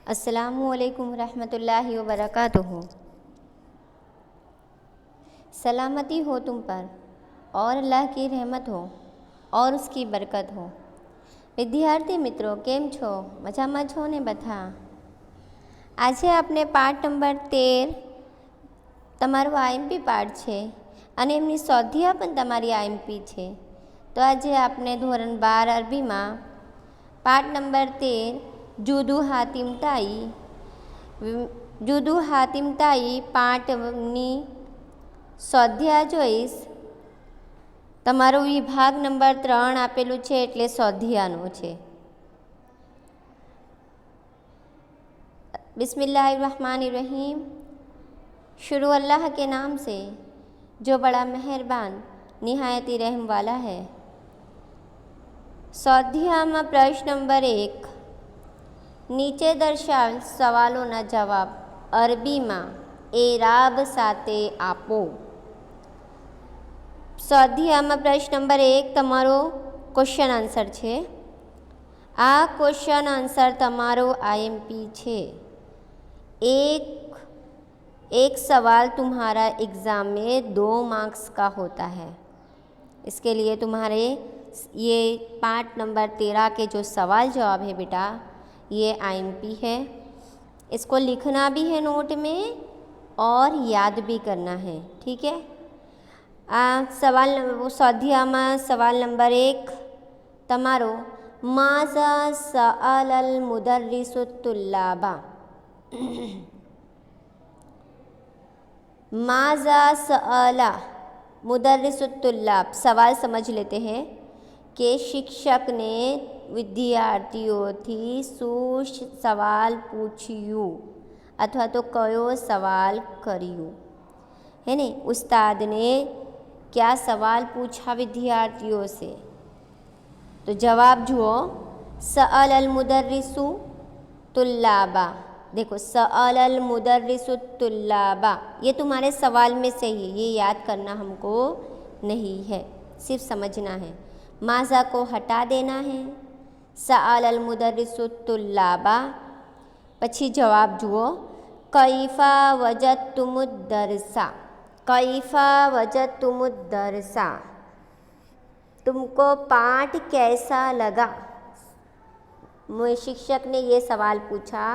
अस्सलामुअलैकुम रहमतुल्लाहि व बरकातुहू। सलामती हो तुम पर और अल्लाह की रहमत हो और उसकी बरकत हो। विद्यार्थी मित्रों केम छो? मजामां छो ने बधा? આજે આપણે પાઠ નંબર 13 તમારો આઈએમપી પાઠ છે અને એમની સ્વાધ્યાય પણ તમારી આઈએમપી છે। તો આજે આપણે ધોરણ 12 અરબીમાં પાઠ નંબર 13 જુદુ હાતિમતાઈ પાઠની સ્વાધ્યાય જોઈશ। તમારો વિભાગ નંબર 3 આપેલું છે એટલે સ્વાધ્યાયનો છે। बिस्मिल्लाहिर्रहमानिर्रहीम। शुरू अल्लाह के नाम से जो बड़ा मेहरबान निहायती रहम वाला है। स्वाध्याय में प्रश्न नंबर 1 नीचे दर्शावेल सवालोना जवाब अरबी में एराब साथे आपो। स्वाध्याय में प्रश्न नंबर 1 तमारो क्वेश्चन आंसर छे। आ क्वेश्चन आंसर तमारो आईएमपी छे। एक सवाल तुम्हारा एग्ज़ाम में 2 मार्क्स का होता है। इसके लिए तुम्हारे ये पार्ट नंबर 13 के जो सवाल जवाब है बेटा ये आईएमपी है। इसको लिखना भी है नोट में और याद भी करना है, ठीक है। सवाल स्वाध्याय में सवाल नंबर 1 तमारो माज़ा सअलल मुदर्रिसु तुल्लाबा। माज़ा सअला मुदर्रिसु तुल्लाब। सवाल समझ लेते हैं कि शिक्षक ने विद्यार्थियों थी शू सवाल पूछ्યું अथवा तो कयो सवाल कर्યું है ने। उस्ताद ने क्या सवाल पूछा विद्यार्थियों से? तो जवाब जुओ सअलल मुदर्रिसु तुल्लाबा। देखो सअलल मुदर्रिसु तुल्लाबा ये तुम्हारे सवाल में से ही, ये याद करना हमको नहीं है, सिर्फ समझना है। माज़ा को हटा देना है। सअलल मुदर्रिसु तुल्लाबा पछी जवाब जुओ कैफ़ा वजदतुमुद दरसा। कैफ़ा वजदतुमुद दरसा तुमको पाठ कैसा लगा? शिक्षक ने ये सवाल पूछा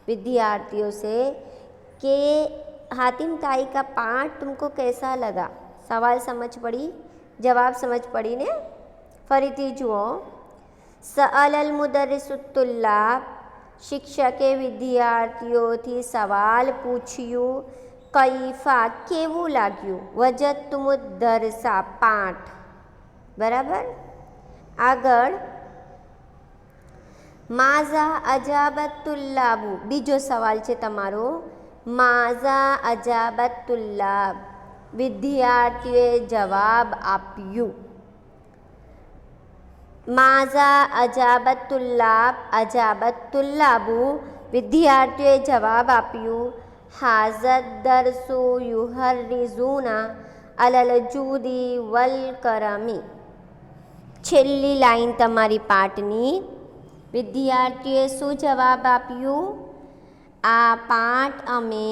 विद्यार्थियों से कि हातिमताई का पाठ तुमको कैसा लगा? सवाल समझ पड़ी, जवाब समझ पड़ी ने। फरीथी जुओ सअलल मुदर्रिसु तुल्लाब शिक्षके विद्यार्थियों थी सवाल पूछ्યું कैफ़ा केवू लाग्यू, वजदतुमुद दरसा पाठ। बराबर। आगळ माज़ा अजाबत तुल्लाबू बीजो सवाल है तमारो। माज़ा अजाबत तुल्लाब विद्यार्थीओए जवाब आप्યું। माज़ा अजाबत तुल्लाबू विद्यार्थीओए जवाब आप्યું। हाज़त दरसु युहर्रिज़ूना अलल जूदी वल करमी। छेल्ली लाइन तमारी पाठनी विद्यार्थीओए शू जवाब आप्યું? आ पाठ अमे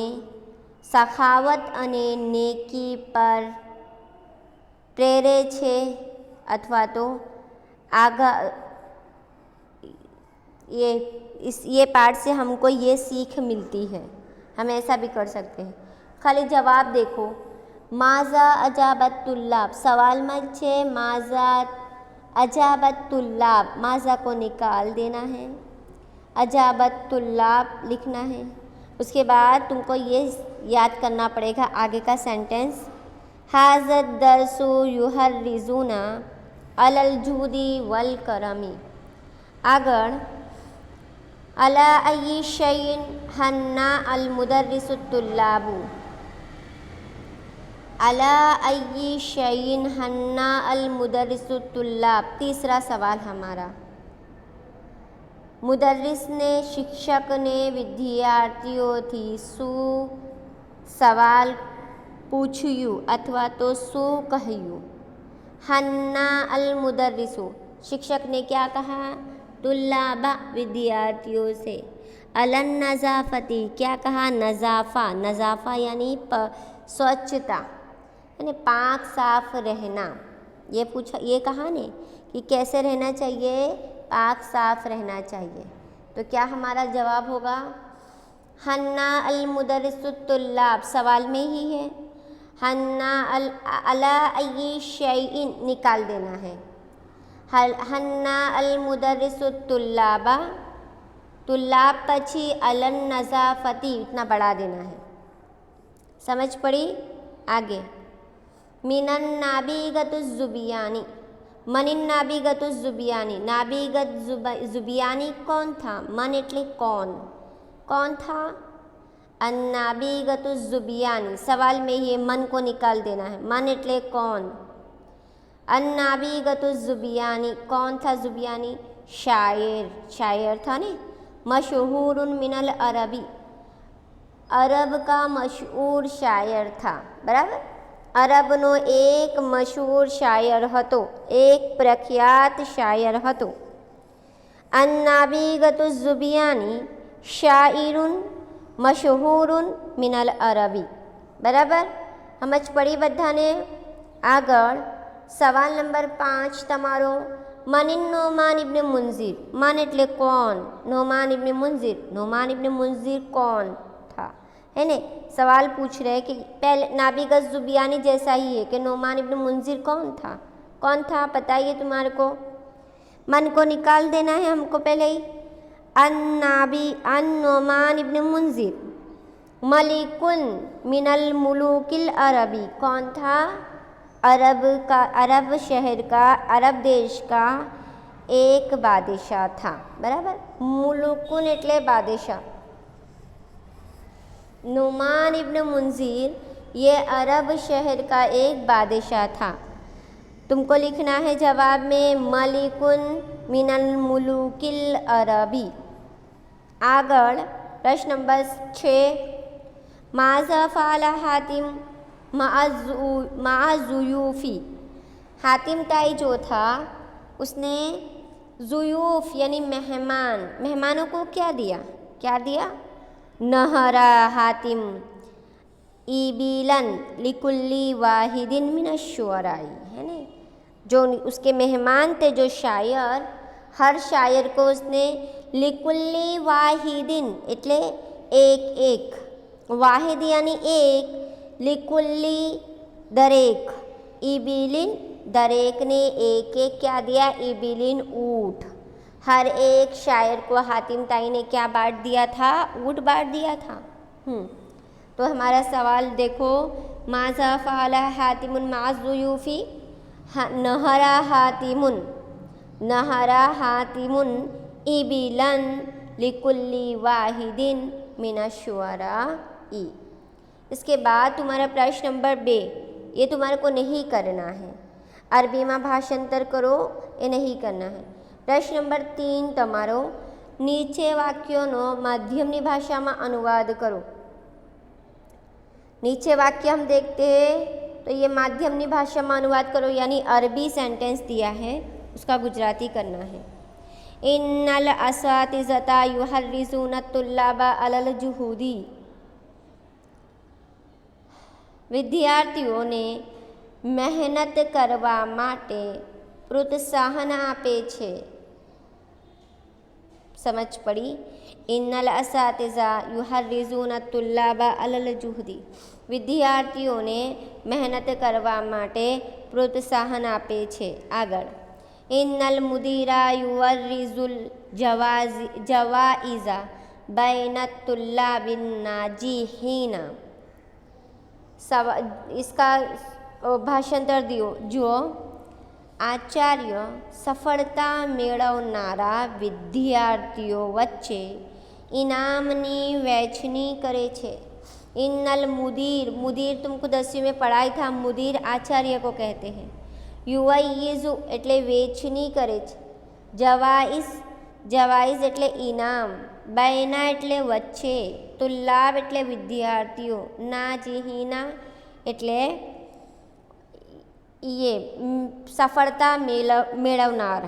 सखावत अने नेकी पर प्रेरे छे अथवा तो आगा ये पाठ से हमको ये सीख मिलती है। हम ऐसा भी कर सकते हैं। खाली जवाब देखो माज़ा अजाबत तुल्लाब सवाल में छे माज़ा अजाबत तुल्लाब, माज़ा को निकाल देना है, अजाबत तुल्लाब लिखना है। उसके बाद तुमको ये याद करना पड़ेगा आगे का सेंटेंस हाज़त दरसु युहर्रिज़ूना अलल जूदी वल करमी। आगळ अला अय्यि शैइन हन्ना अल मुदर्रिसु तुल्लाबू। अला अय्यि शैइन हन्ना अल मुदर्रिसु तुल्लाब तीसरा सवाल हमारा। मुदर्रिस ने शिक्षक ने विद्यार्थियों थी शू सवाल पूछ्યું अथवा तो शू કહ્યું? हन्ना अल मुदर्रिसु शिक्षक ने क्या कहा? तुल्लाबा विद्यार्थियों से, अलन नज़ाफ़ती क्या कहा, नज़ाफ़ा, नज़ाफ़ा यानी स्वच्छता यानी पाक साफ रहना। ये पूछा, ये कहा ने कि कैसे रहना चाहिए, पाक साफ रहना चाहिए। तो क्या हमारा जवाब होगा, हन्ना अल मुदर्रिसुत तुल्लाब, सवाल में ही है, हन्ना अला अय्यि शैइन निकाल देना है, हन्ना अल मुदर्रिसुत तुल्लाबा, तुल्लाब पछी अलन नज़ाफ़ती इतना बढ़ा देना है। समझ पड़ी। आगे, मिनन नाबीगतुज़ ज़ुबियानी, मनिन नाबीगतुज़ ज़ुबियानी, नाबीगत ज़ुबियानी कौन था, मन એટલે कौन, कौन था, अन्नाबीगतुज़ ज़ुबियानी, सवाल में ये मन को निकाल देना है, मन એટલે कौन, अन्नाबीगतुज़ ज़ुबियानी कौन था, ज़ुबियानी शायर, शायर था ने, मशहूरुन मिनल अरबी, अरब का मशहूर शायर था, बराबर। अरबनो एक मशहूर शायर હતો, एक प्रख्यात शायर હતો। अन्नाबीगतुज़ ज़ुबियानी शाइरुन मशहूरुन मिनल अरबी, बराबर। समझ पड़ी बधाने। આગળ સવાલ નંબર 5 તમારો, મનિન નોમાન ઇબ્ન મુંઝિર, મન એટલે कौन, नोमान इब्न मुंजिर, नोमान इब्न मुंजिर कौन था, है ने। सवाल पूछ रहे हैं कि पहले नाबीगत ज़ुबियानी जैसा ही है कि नोमान इब्न मुंजिर कौन था, कौन था बताइए तुम्हारे को, मन को निकाल देना है हमको पहले ही। अन नोमान इब्न मुंजिर मलिकुन मिनल मुलूकिल अरबी, कौन था, अरब का, अरब शहर का, अरब देश का एक बादशाह था, बराबर। मुलुकुन એટલે बादशाह। नुमान इब्न मुंजिर ये अरब शहर का एक बादशाह था। तुमको लिखना है जवाब में मलिकुन मिनल मुलुकिल अरबी। आगळ प्रश्न नंबर 6, माज़ा फ़अला हातिम मअ ज़ुयूफ़ी, हातिम ताई जो था उसने ज़ुयूफ़ यानी मेहमान, मेहमानों को क्या दिया, क्या दिया, नहरा हातिम ईबिलन लिकुल्ली वाहिदिन मिनश्शुअराई, है ना। जो उसके मेहमान थे, जो शायर, हर शायर को उसने लिकुल्ली वाहिदिन એટલે एक एक, वाहिद यानी एक, लिकुल्ली दरेक, ईबिलिन दरेक ने एक एक क्या दिया, ईबिलिन ऊँट, हर एक शायर को हातिम ताई ने क्या बांट दिया था, ऊँट बांट दिया था। तो हमारा सवाल देखो, माज़ा फ़अला हातिमुन मअ ज़ुयूफ़ी, नहरा हातिमुन, नहरा हातिमुन इबिलन लिकुल्ली वाहिदिन मिनश्शुअराई। इसके बाद तुम्हारा प्रश्न नंबर 2, ये तुम्हारे को नहीं करना है, अरबी में भाषांतर करो, ये नहीं करना है। प्रश्न नंबर 3 તમારો, નીચે વાક્યોનો માધ્યમની ભાષામાં अनुवाद करो। नीचे वाक्य हम देखते हैं तो ये माध्यमनी भाषा में अनुवाद करो, यानी अरबी सेंटेंस दिया है उसका गुजराती करना है। इन्नल असातिज़ता युहर्रिज़ून तुल्लाबा अलल जुहूदी, વિદ્યાર્થીઓને મહેનત કરવા માટે પ્રોત્સાહન આપે છે। समझ पड़ी। इन्नल असातिज़ा युहर्रिज़ून तुल्लाबा अलल जुहदी, विद्यार्थियों ने मेहनत करवा माटे प्रोत्साहन आपे छे। आगळ, इन्नल मुदीरा युवर्रिज़ुल जवाइज़ा बैन तुल्लाबिन नाजिहीन, इसका भाषांतर दियो जो आचार्य सफलता मेळवनारा विद्यार्थीओ वच्चे इनामनी वहेंचनी करे छे। इन्नल मुदीर, मुदीर तुमको 10वीं में पढ़ाई था, मुदीर आचार्य को कहते हैं। युवय्यिज़ु એટલે વહેંચણી કરે છે। જવાઈઝ, જવાઈઝ એટલે ઇનામ। बैना એટલે વચ્ચે। तुल्लाब એટલે विद्यार्थीओ। नाजिहीना એટલે ये सफलता मेळवनार।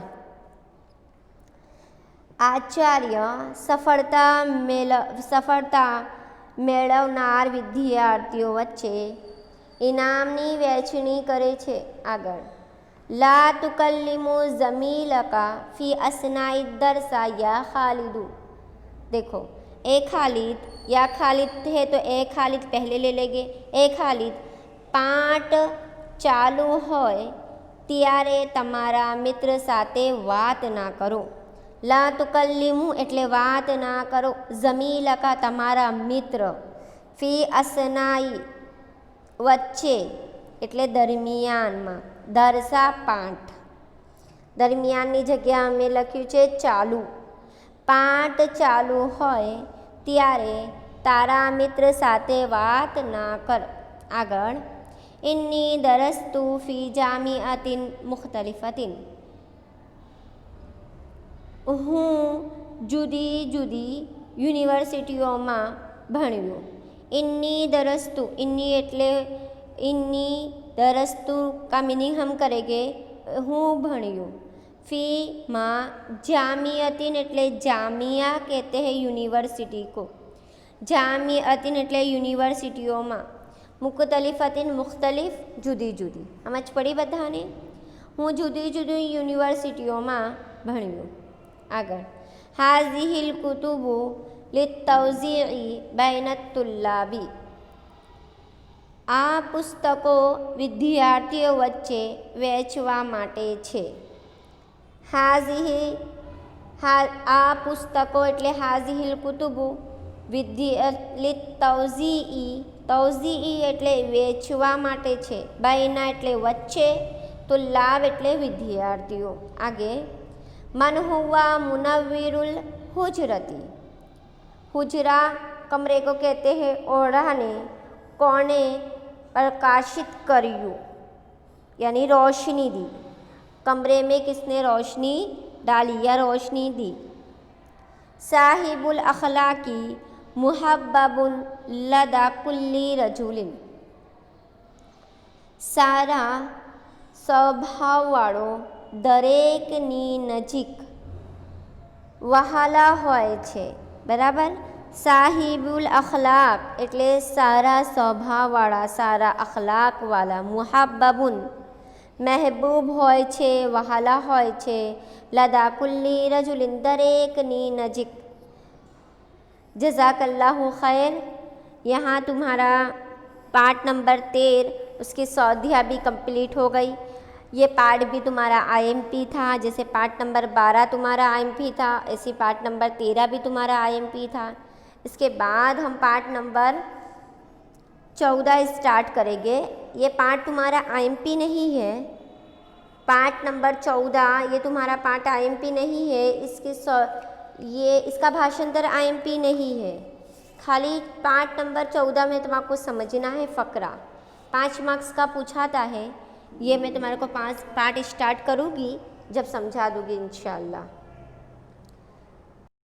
આચાર્ય સફળતા મેળવનાર વિદ્યાર્થીઓ વચ્ચે ઇનામની વહેંચણી કરે છે. આગળ લા તુકલ્લિમુ ઝમીલકા ફી અસનાઈ દરसा या खालिदू. देखो ए खालिद या खालिद है तो ए खालिद पहले ले लेंगे. ए खालिद पाठ चालू होय ત્યારે તમારા મિત્ર સાથે વાત ના કરો. લા તુકલ્લિમુ એટલે વાત ના કરો. ઝમીલકા તમારા મિત્ર. ફી અસનાઈ વચ્ચે એટલે દરમિયાનમાં. દરસા પાઠ દરમિયાનની જગ્યા અમે લખ્યું છે ચાલુ. પાઠ ચાલુ હોય ત્યારે તારા મિત્ર સાથે વાત ના કર. આગળ ઇન્ની દરસ્તુ ફી જામિઅતિન મુખ્તલિફતિન. હું જુદી જુદી યુનિવર્સિટીઓમાં ભણ્યું. ઇન્ની દરસ્તુ ઇન્ની એટલે इन्नी दरस्तु का मीनिंग हम करेंगे हूँ भणियों. फी माँ जामियतिन एटले जामिया कहते हैं यूनिवर्सिटी को. जामियतिन एटले यूनिवर्सिटीओं में. मुख्तलिफतिन मुख्तलिफ जुदी जुदी. समझ पड़ी बधाने. हूँ जुदी जुदी यूनिवर्सिटीओं में भणियों. आगळ हाज़िहिल कुतुबु लित्तौज़ीई बैनत तुल्लाबी. આ પુસ્તકો વિદ્યાર્થીઓ વચ્ચે વહેંચવા માટે છે. આ પુસ્તકો એટલે હાઝિહિલ કુતુબુ તૌઝીઈ. તૌઝીઈ એટલે વેચવા માટે છે. બૈના એટલે વચ્ચે. તુલ્લાબ એટલે વિદ્યાર્થીઓ. આગે મન હુવા મુનવ્વિરુલ હુજરતી. हुजरा कमरे को कहते हैं. ओढ़ाने कौने प्रकाशित करियो यानी रोशनी दी. कमरे में किसने रोशनी डाली या रोशनी दी. साहिबुल अखलाकी मुहब्बबुन लदा कुल्ली रजूलिन. सारा स्वभाववाળો દરેકની નજીક વહાલા હોય છે. બરાબર. સાહિબુલ અખલાક એટલે સારા સ્વભાવવાળા, સારા અખલાકવાળા. મુહબ્બબુન મહેબૂબ હોય છે, વહાલા હોય છે. લદા કુલ્લી રજુલિન દરેકની નજીક. जज़ाकल्लाहु खैर. यहाँ तुम्हारा पार्ट नंबर 13 उसकी स्वाध्याय भी कंप्लीट हो गई. ये पार्ट भी तुम्हारा आईएमपी था. जैसे पार्ट नंबर 12 तुम्हारा आईएमपी था, ऐसी पार्ट नंबर 13 भी तुम्हारा आईएमपी था. इसके बाद हम पार्ट नंबर 14 स्टार्ट करेंगे. ये पार्ट तुम्हारा आईएमपी नहीं है. पार्ट नंबर 14 ये तुम्हारा पार्ट आईएमपी नहीं है. इसका भाषांतर आईएमपी नहीं है. खाली पार्ट नंबर 14 में तुमको समझना है फ़करा. 5 मार्क्स का पूछाता है. ये मैं तुम्हारे को 5 पार्ट स्टार्ट करूँगी जब समझा दूँगी इंशाअल्लाह.